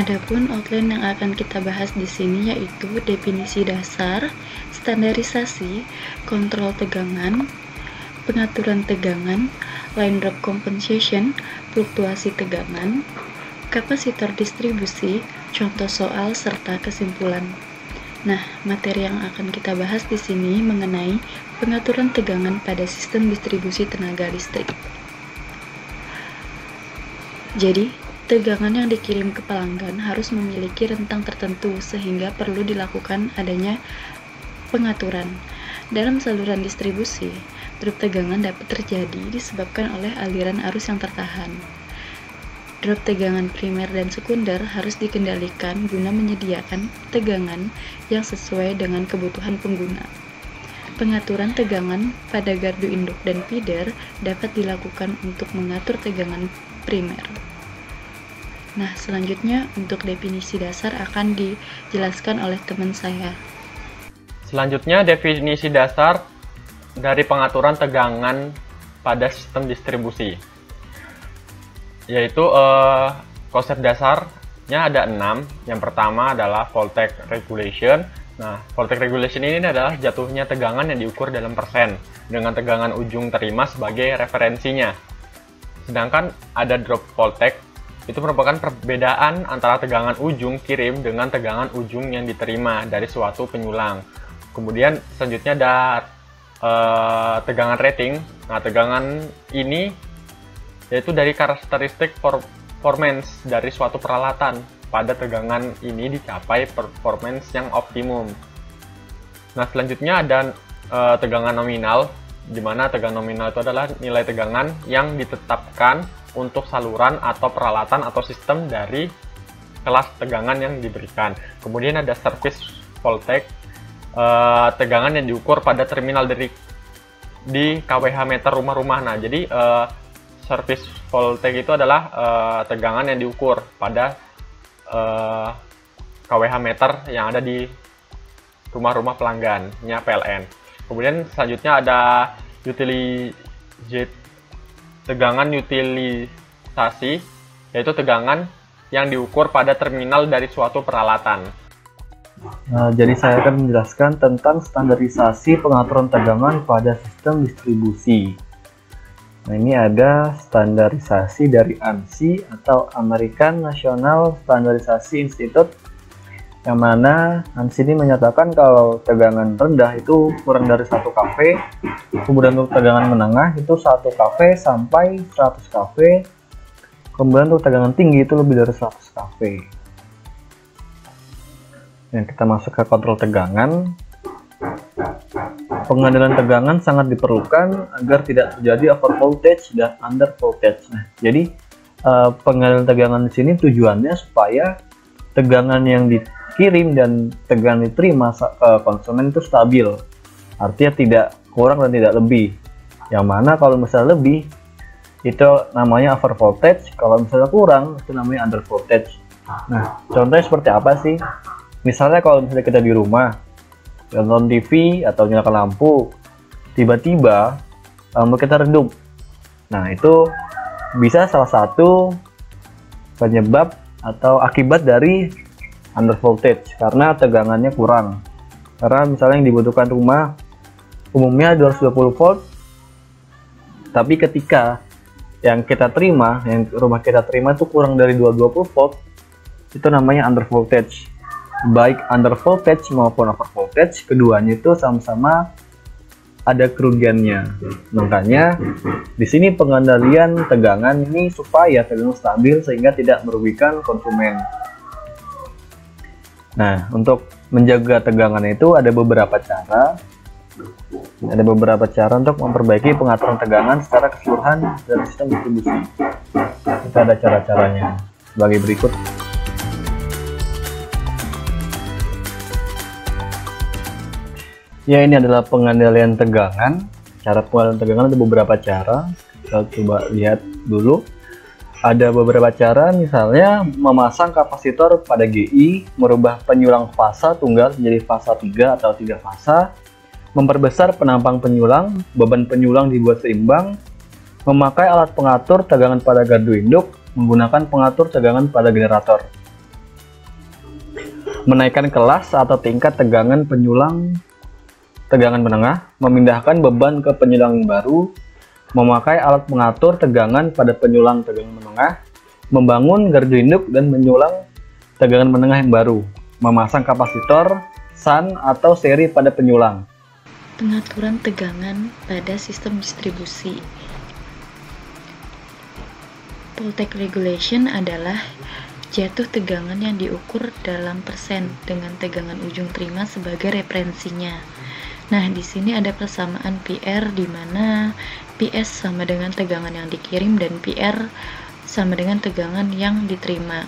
Adapun outline yang akan kita bahas di sini yaitu definisi dasar, standarisasi, kontrol tegangan, pengaturan tegangan, line drop compensation, fluktuasi tegangan, kapasitor distribusi, contoh soal, serta kesimpulan. Nah, materi yang akan kita bahas di sini mengenai pengaturan tegangan pada sistem distribusi tenaga listrik. Jadi, tegangan yang dikirim ke pelanggan harus memiliki rentang tertentu sehingga perlu dilakukan adanya pengaturan. Dalam saluran distribusi, drop tegangan dapat terjadi disebabkan oleh aliran arus yang tertahan. Drop tegangan primer dan sekunder harus dikendalikan guna menyediakan tegangan yang sesuai dengan kebutuhan pengguna. Pengaturan tegangan pada gardu induk dan feeder dapat dilakukan untuk mengatur tegangan primer. Nah, selanjutnya untuk definisi dasar akan dijelaskan oleh teman saya. Selanjutnya definisi dasar dari pengaturan tegangan pada sistem distribusi, yaitu konsep dasarnya ada 6. Yang pertama adalah voltage regulation. Nah, voltage regulation ini adalah jatuhnya tegangan yang diukur dalam persen dengan tegangan ujung terima sebagai referensinya. Sedangkan ada drop voltage, itu merupakan perbedaan antara tegangan ujung kirim dengan tegangan ujung yang diterima dari suatu penyulang. Kemudian selanjutnya ada tegangan rating. Nah, tegangan ini yaitu dari karakteristik performance dari suatu peralatan. Pada tegangan ini dicapai performance yang optimum. Nah, selanjutnya ada tegangan nominal, di mana tegangan nominal itu adalah nilai tegangan yang ditetapkan untuk saluran atau peralatan atau sistem dari kelas tegangan yang diberikan. Kemudian ada service voltage, tegangan yang diukur pada terminal di kWh meter rumah-rumah. Nah, jadi service voltage itu adalah tegangan yang diukur pada kWh meter yang ada di rumah-rumah pelanggannya PLN. Kemudian selanjutnya ada tegangan utilisasi, yaitu tegangan yang diukur pada terminal dari suatu peralatan. Jadi saya akan menjelaskan tentang standarisasi pengaturan tegangan pada sistem distribusi. Nah, ini ada standarisasi dari ANSI atau American National Standardization Institute, yang mana ANSI ini menyatakan kalau tegangan rendah itu kurang dari 1 kV, kemudian untuk tegangan menengah itu 1 kV sampai 100 kV, kemudian untuk tegangan tinggi itu lebih dari 100 kV. Nah, kita masuk ke kontrol tegangan. Pengandalan tegangan sangat diperlukan agar tidak terjadi over voltage dan under voltage. Nah, jadi pengandalan tegangan di sini tujuannya supaya tegangan yang dikirim dan tegangan diterima ke konsumen itu stabil. Artinya tidak kurang dan tidak lebih. Yang mana kalau misalnya lebih itu namanya over voltage, kalau misalnya kurang itu namanya under voltage. Nah, contohnya seperti apa sih? Misalnya kalau misalnya kita di rumah nonton TV atau nyalakan lampu, tiba-tiba lampu kita redup. Nah, itu bisa salah satu penyebab atau akibat dari under voltage karena tegangannya kurang. Karena misalnya yang dibutuhkan rumah umumnya 220 volt, tapi ketika yang kita terima, yang rumah kita terima itu kurang dari 220 volt, itu namanya under voltage. Baik under voltage maupun over voltage, keduanya itu sama-sama ada kerugiannya. Makanya di sini pengendalian tegangan ini supaya tegangan stabil sehingga tidak merugikan konsumen. Nah, untuk menjaga tegangan itu ada beberapa cara. Ada beberapa cara untuk memperbaiki pengaturan tegangan secara keseluruhan dari sistem distribusi. Kita ada cara-caranya sebagai berikut. Ya, ini adalah pengendalian tegangan. Cara pengendalian tegangan ada beberapa cara. Kita coba lihat dulu. Ada beberapa cara, misalnya memasang kapasitor pada GI, merubah penyulang fasa tunggal menjadi fasa 3 atau 3 fasa, memperbesar penampang penyulang, beban penyulang dibuat seimbang, memakai alat pengatur tegangan pada gardu induk, menggunakan pengatur tegangan pada generator. menaikkan kelas atau tingkat tegangan penyulang tegangan menengah, memindahkan beban ke penyulang baru, memakai alat pengatur tegangan pada penyulang tegangan menengah, membangun gardu induk dan menyulang tegangan menengah yang baru, memasang kapasitor, shunt atau seri pada penyulang. Pengaturan tegangan pada sistem distribusi. Voltage regulation adalah jatuh tegangan yang diukur dalam persen dengan tegangan ujung terima sebagai referensinya. Nah, di sini ada persamaan PR di mana PS sama dengan tegangan yang dikirim dan PR sama dengan tegangan yang diterima.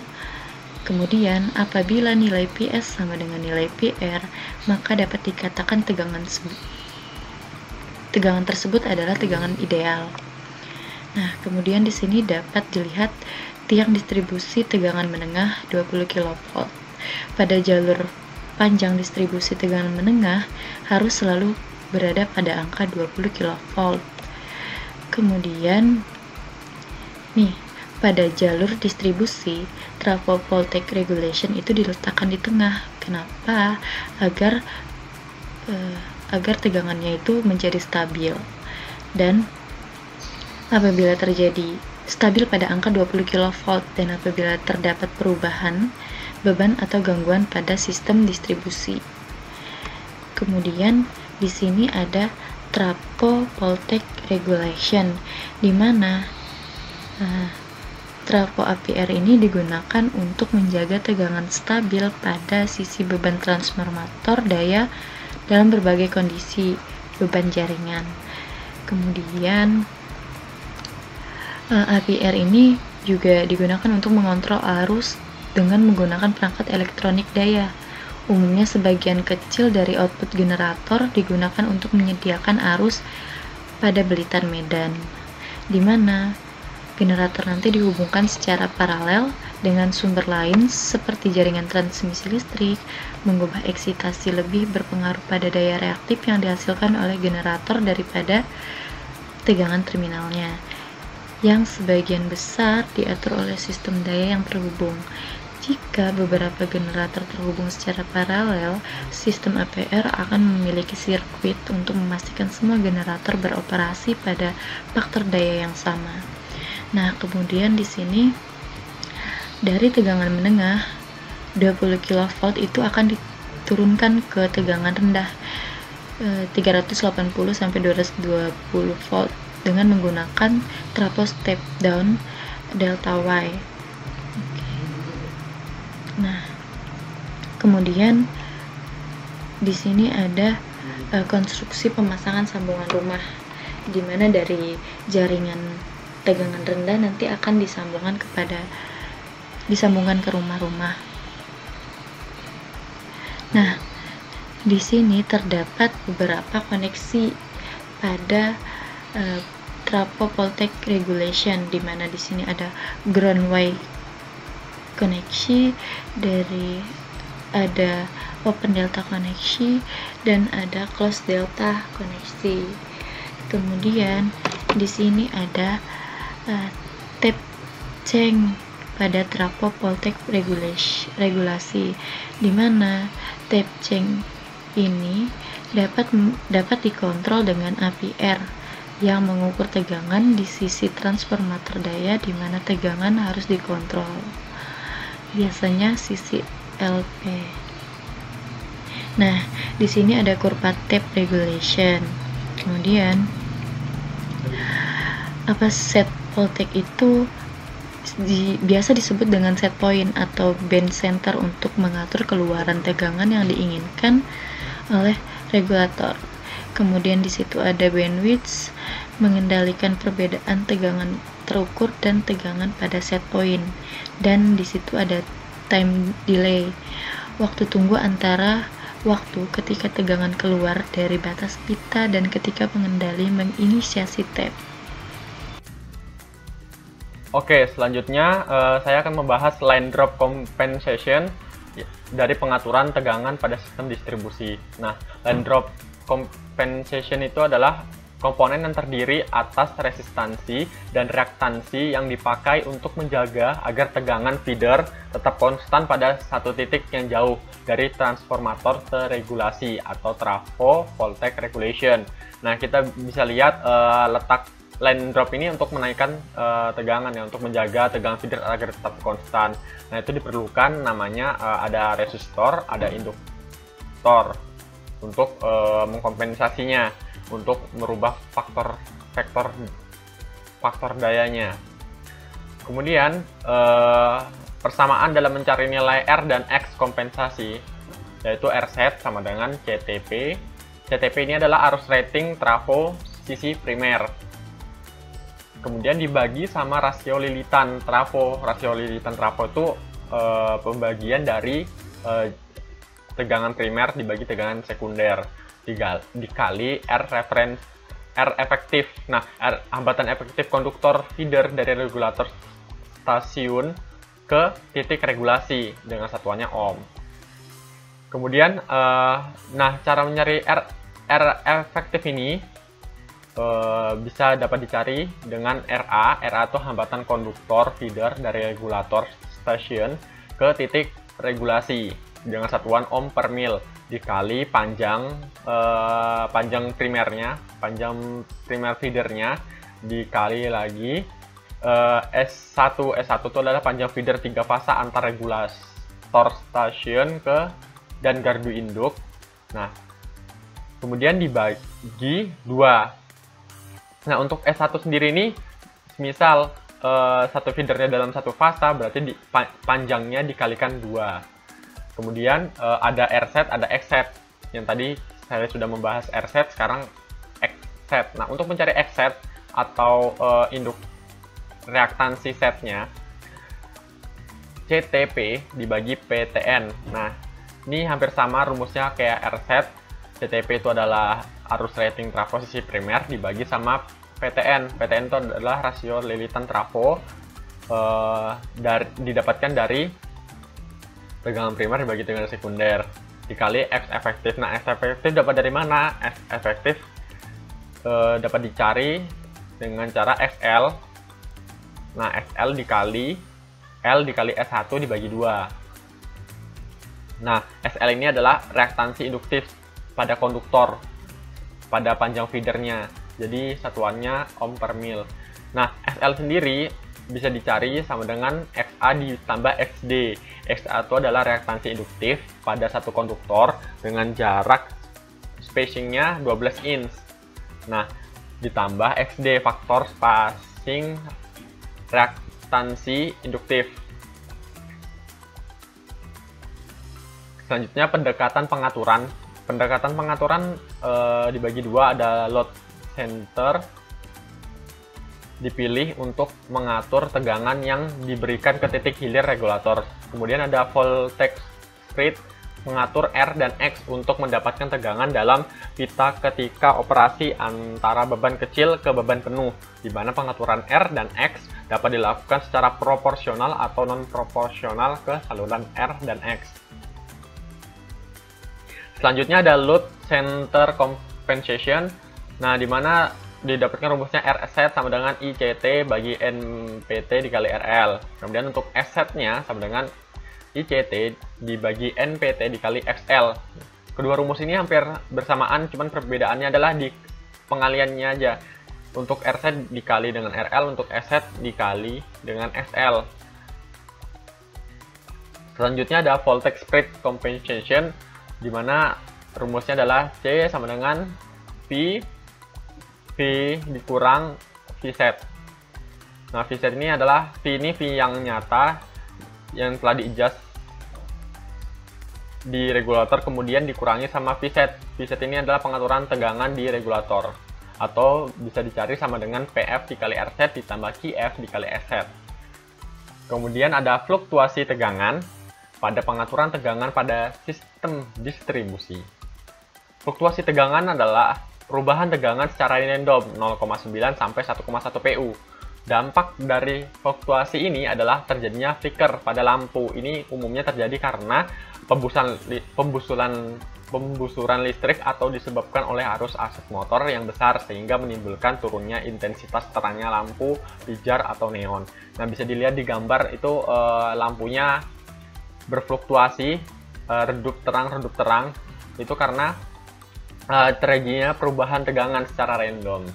Kemudian, apabila nilai PS sama dengan nilai PR, maka dapat dikatakan tegangan tersebut adalah tegangan ideal. Nah, kemudian di sini dapat dilihat tiang distribusi tegangan menengah 20 kV. Pada jalur panjang distribusi tegangan menengah harus selalu berada pada angka 20 kV. Kemudian nih, pada jalur distribusi trafo voltage regulation itu diletakkan di tengah. Kenapa? Agar tegangannya itu menjadi stabil, dan apabila terjadi stabil pada angka 20 kV dan apabila terdapat perubahan beban atau gangguan pada sistem distribusi. Kemudian di sini ada trafo voltage regulation, di mana trafo APR ini digunakan untuk menjaga tegangan stabil pada sisi beban transformator daya dalam berbagai kondisi beban jaringan. Kemudian APR ini juga digunakan untuk mengontrol arus dengan menggunakan perangkat elektronik daya. Umumnya sebagian kecil dari output generator digunakan untuk menyediakan arus pada belitan medan, di mana generator nanti dihubungkan secara paralel dengan sumber lain seperti jaringan transmisi listrik. Mengubah eksitasi lebih berpengaruh pada daya reaktif yang dihasilkan oleh generator daripada tegangan terminalnya, yang sebagian besar diatur oleh sistem daya yang terhubung. Jika beberapa generator terhubung secara paralel, sistem APR akan memiliki sirkuit untuk memastikan semua generator beroperasi pada faktor daya yang sama. Nah, kemudian di sini dari tegangan menengah 20 kV itu akan diturunkan ke tegangan rendah 380 sampai 220 volt dengan menggunakan trafo step down delta Y. Nah, kemudian di sini ada konstruksi pemasangan sambungan rumah, di mana dari jaringan tegangan rendah nanti akan disambungkan ke rumah-rumah. Nah, di sini terdapat beberapa koneksi pada trafo voltage regulation, di mana di sini ada ground Y koneksi, ada open delta koneksi, dan ada close delta koneksi. Kemudian di sini ada tap change pada trafo voltage regulasi, di mana tap change ini dapat dikontrol dengan APR yang mengukur tegangan di sisi transformator daya, di mana tegangan harus dikontrol, biasanya sisi LP. Nah, di sini ada kurva tap regulation. Kemudian set voltage itu biasa disebut dengan set point atau band center untuk mengatur keluaran tegangan yang diinginkan oleh regulator. Kemudian di situ ada bandwidth, mengendalikan perbedaan tegangan terukur dan tegangan pada set point, dan di situ ada time delay, waktu tunggu antara waktu ketika tegangan keluar dari batas pita dan ketika pengendali menginisiasi tap. Oke, selanjutnya saya akan membahas line drop compensation dari pengaturan tegangan pada sistem distribusi. Nah, line drop compensation itu adalah komponen yang terdiri atas resistansi dan reaktansi yang dipakai untuk menjaga agar tegangan feeder tetap konstan pada satu titik yang jauh dari transformator teregulasi atau trafo voltage regulation. Nah, kita bisa lihat letak line drop ini untuk menaikkan tegangan ya, untuk menjaga tegangan feeder agar tetap konstan. Nah, itu diperlukan namanya ada resistor, ada induktor untuk mengkompensasinya, untuk merubah faktor dayanya. Kemudian persamaan dalam mencari nilai R dan X kompensasi, yaitu R set sama dengan CTP. CTP ini adalah arus rating trafo sisi primer. Kemudian dibagi sama rasio lilitan trafo. Rasio lilitan trafo itu pembagian dari tegangan primer dibagi tegangan sekunder dikali R efektif. Nah, hambatan efektif konduktor feeder dari regulator stasiun ke titik regulasi dengan satuannya ohm. Kemudian, nah, cara mencari R efektif ini bisa dapat dicari dengan RA. RA itu hambatan konduktor feeder dari regulator stasiun ke titik regulasi dengan satuan ohm per mil dikali panjang primernya, panjang primer feedernya dikali lagi S1. S1 itu adalah panjang feeder 3 fasa antar regulator stasiun dan gardu induk. Nah, kemudian dibagi 2. Nah, untuk S1 sendiri ini misal satu feedernya dalam satu fasa, berarti panjangnya dikalikan 2. Kemudian ada R set, ada X set. Yang tadi saya sudah membahas R set, sekarang X set. Nah, untuk mencari X set atau induk reaktansi setnya, CTP dibagi PTN. Nah, ini hampir sama rumusnya kayak R set. CTP itu adalah arus rating trafo sisi primer dibagi sama PTN. PTN itu adalah rasio lilitan trafo didapatkan dari tegangan primer dibagi tegangan sekunder dikali X efektif. Nah, X efektif dapat dari mana? X efektif dapat dicari dengan cara XL. Nah, XL dikali L dikali S1 dibagi 2. Nah, SL ini adalah reaktansi induktif pada konduktor pada panjang feedernya. Jadi satuannya ohm per mil. Nah, SL sendiri bisa dicari sama dengan XA ditambah XD. XA itu adalah reaktansi induktif pada satu konduktor dengan jarak spacingnya 12 inch. Nah, ditambah XD, faktor spacing reaktansi induktif. Selanjutnya pendekatan pengaturan. Pendekatan pengaturan dibagi 2, ada load center dipilih untuk mengatur tegangan yang diberikan ke titik hilir regulator. Kemudian ada voltage spread mengatur R dan X untuk mendapatkan tegangan dalam pita ketika operasi antara beban kecil ke beban penuh, di mana pengaturan R dan X dapat dilakukan secara proporsional atau non-proporsional ke saluran R dan X. Selanjutnya ada load center compensation. Nah, di mana didapatkan rumusnya R set sama dengan ICT bagi NPT dikali RL. Kemudian untuk S setnya sama dengan ICT dibagi NPT dikali XL. Kedua rumus ini hampir bersamaan, cuman perbedaannya adalah di pengaliannya aja. Untuk R set dikali dengan RL, untuk S set dikali dengan XL. Selanjutnya ada voltage spread compensation, di mana rumusnya adalah C sama dengan V dikurang V set. Nah, V set ini adalah V yang nyata yang telah di-adjust di regulator, kemudian dikurangi sama V set. V set ini adalah pengaturan tegangan di regulator, atau bisa dicari sama dengan PF dikali R set ditambah QF dikali S set. Kemudian ada fluktuasi tegangan pada pengaturan tegangan pada sistem distribusi. Fluktuasi tegangan adalah perubahan tegangan secara random 0,9 sampai 1,1 PU. Dampak dari fluktuasi ini adalah terjadinya flicker pada lampu. Ini umumnya terjadi karena pembusulan pembusuran listrik atau disebabkan oleh arus arus motor yang besar sehingga menimbulkan turunnya intensitas terangnya lampu, pijar atau neon. Nah, bisa dilihat di gambar itu lampunya berfluktuasi, redup terang itu karena terjadinya perubahan tegangan secara random.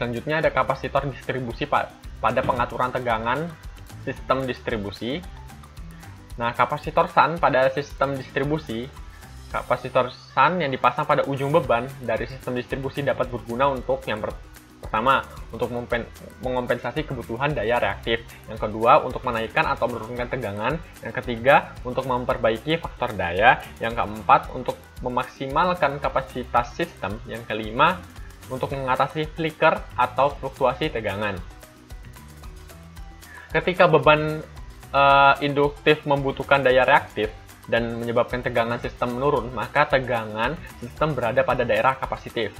Selanjutnya ada kapasitor distribusi pada pengaturan tegangan sistem distribusi. Nah, kapasitor shunt pada sistem distribusi, kapasitor shunt yang dipasang pada ujung beban dari sistem distribusi dapat berguna untuk yang pertama, untuk mengompensasi kebutuhan daya reaktif. Yang kedua, untuk menaikkan atau menurunkan tegangan. Yang ketiga, untuk memperbaiki faktor daya. Yang keempat, untuk memaksimalkan kapasitas sistem. Yang kelima, untuk mengatasi flicker atau fluktuasi tegangan. Ketika beban induktif membutuhkan daya reaktif dan menyebabkan tegangan sistem menurun, maka tegangan sistem berada pada daerah kapasitif.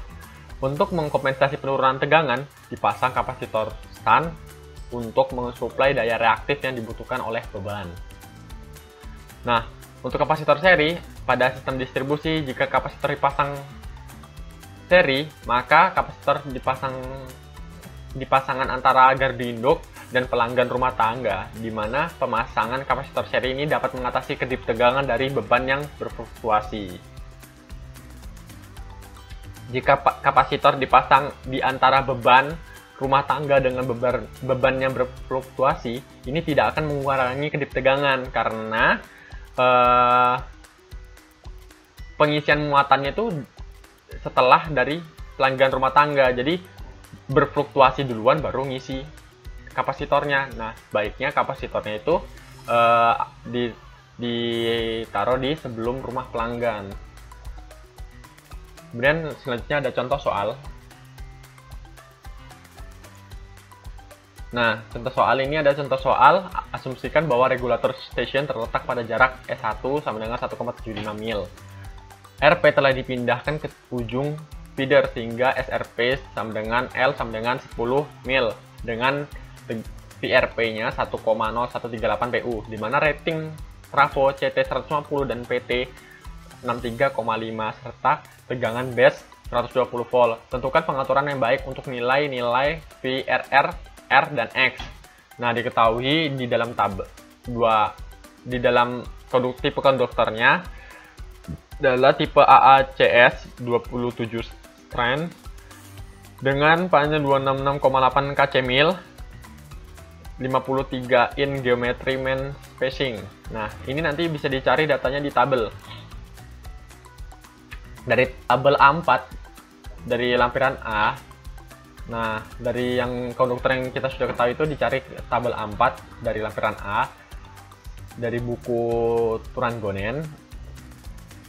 Untuk mengkompensasi penurunan tegangan, dipasang kapasitor shunt untuk mensuplai daya reaktif yang dibutuhkan oleh beban. Nah, untuk kapasitor seri, pada sistem distribusi, jika kapasitor dipasang seri, maka kapasitor dipasangan antara gardu induk dan pelanggan rumah tangga, di mana pemasangan kapasitor seri ini dapat mengatasi kedip tegangan dari beban yang berfluktuasi. Jika kapasitor dipasang di antara beban rumah tangga dengan beban yang berfluktuasi, ini tidak akan mengurangi kedip tegangan karena pengisian muatannya itu setelah dari pelanggan rumah tangga, jadi berfluktuasi duluan baru ngisi kapasitornya. Nah, baiknya kapasitornya itu ditaruh di sebelum rumah pelanggan. Kemudian selanjutnya ada contoh soal. Nah, contoh soal ini ada contoh soal, asumsikan bahwa regulator station terletak pada jarak S1 sama dengan 1,75 mil. RP telah dipindahkan ke ujung feeder sehingga SRP sama dengan L sama dengan 10 mil dengan VRP-nya 1,0138 PU, di mana rating trafo CT 150 dan PT 63,5 serta tegangan base 120 volt. Tentukan pengaturan yang baik untuk nilai-nilai VRR, R, dan X. Nah, diketahui di dalam tipe konduktornya adalah tipe AACS 27 strand dengan panjang 266,8 kc mil, 53 in geometry mean spacing. Nah, ini nanti bisa dicari datanya di tabel. Dari tabel A4 dari lampiran A. Nah, dari yang konduktor yang kita sudah ketahui itu dicari tabel A4 dari lampiran A dari buku Turan-Gonen.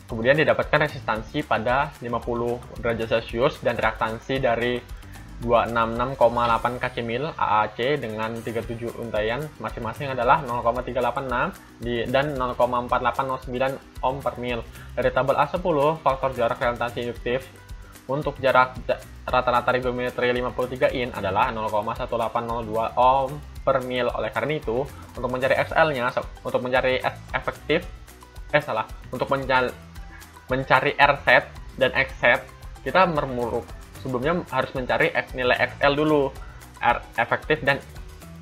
Kemudian didapatkan resistansi pada 50 derajat Celcius dan reaktansi dari 266,8 kc mil AAC dengan 37 untaian masing-masing adalah 0,386 dan 0,4809 ohm per mil. Dari tabel A10, faktor jarak reaktansi induktif untuk jarak rata-rata geometri 53 in adalah 0,1802 ohm per mil. Oleh karena itu, untuk mencari XL-nya, untuk mencari efektif, untuk mencari R set dan X set, kita sebelumnya harus mencari nilai XL dulu, R efektif dan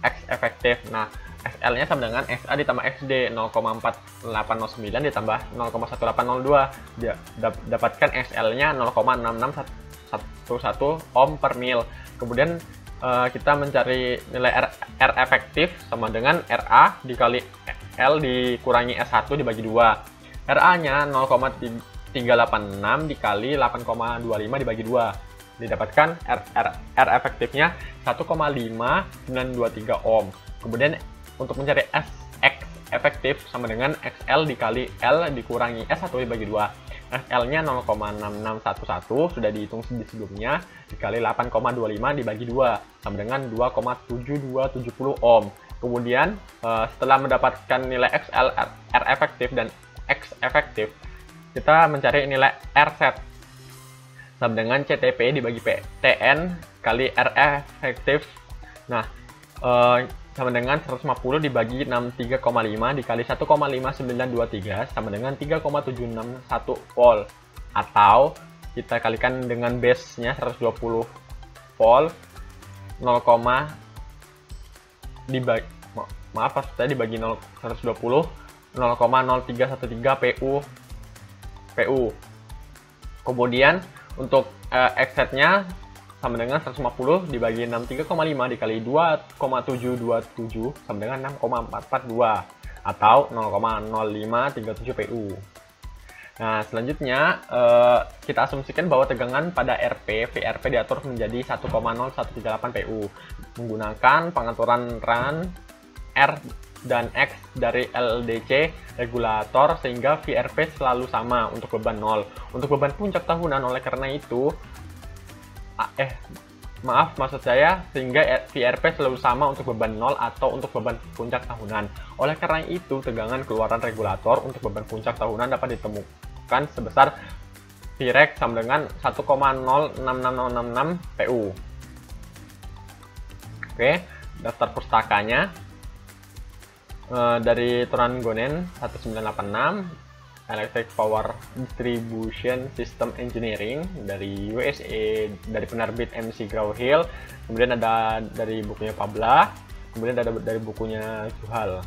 X efektif. Nah, XL-nya sama dengan XA ditambah XD, 0,4809 ditambah 0,1802. Dapatkan XL-nya 0,6611 ohm per mil. Kemudian kita mencari nilai R efektif sama dengan RA dikali L dikurangi S1 dibagi 2. RA-nya 0,386 dikali 8,25 dibagi 2. Didapatkan R efektifnya 1,5923 ohm. Kemudian untuk mencari X efektif sama dengan XL dikali L dikurangi S1 dibagi 2. XL-nya 0,6611 sudah dihitung di sebelumnya dikali 8,25 dibagi 2 sama dengan 2,7270 ohm. Kemudian setelah mendapatkan nilai XL, R efektif dan X efektif, kita mencari nilai R set sama dengan CTP dibagi PTN kali R efektif. Nah, sama dengan 150 dibagi 63,5 dikali 1,5923 sama dengan 3,761 volt. Atau kita kalikan dengan base-nya 120 volt, 0, dibagi dibagi 120, 0,0313 PU. Kemudian untuk X-nya sama dengan 150 dibagi 63,5 dikali 2,727 sama dengan 6,442 atau 0,0537 PU. Nah, selanjutnya kita asumsikan bahwa tegangan pada VRP diatur menjadi 1,0138 PU menggunakan pengaturan run R dan X dari LDC regulator sehingga VRP selalu sama untuk beban 0. Untuk beban puncak tahunan, oleh karena itu maksud saya sehingga VRP selalu sama untuk beban 0 atau untuk beban puncak tahunan. Oleh karena itu, tegangan keluaran regulator untuk beban puncak tahunan dapat ditemukan sebesar Vreg sama dengan 1,066666 PU. Oke, daftar pustakanya dari Turan Gonen 1986, Electric Power Distribution System Engineering dari USA, dari penerbit MC Graw-Hill, kemudian ada dari bukunya Pabla, kemudian ada dari bukunya Juhal.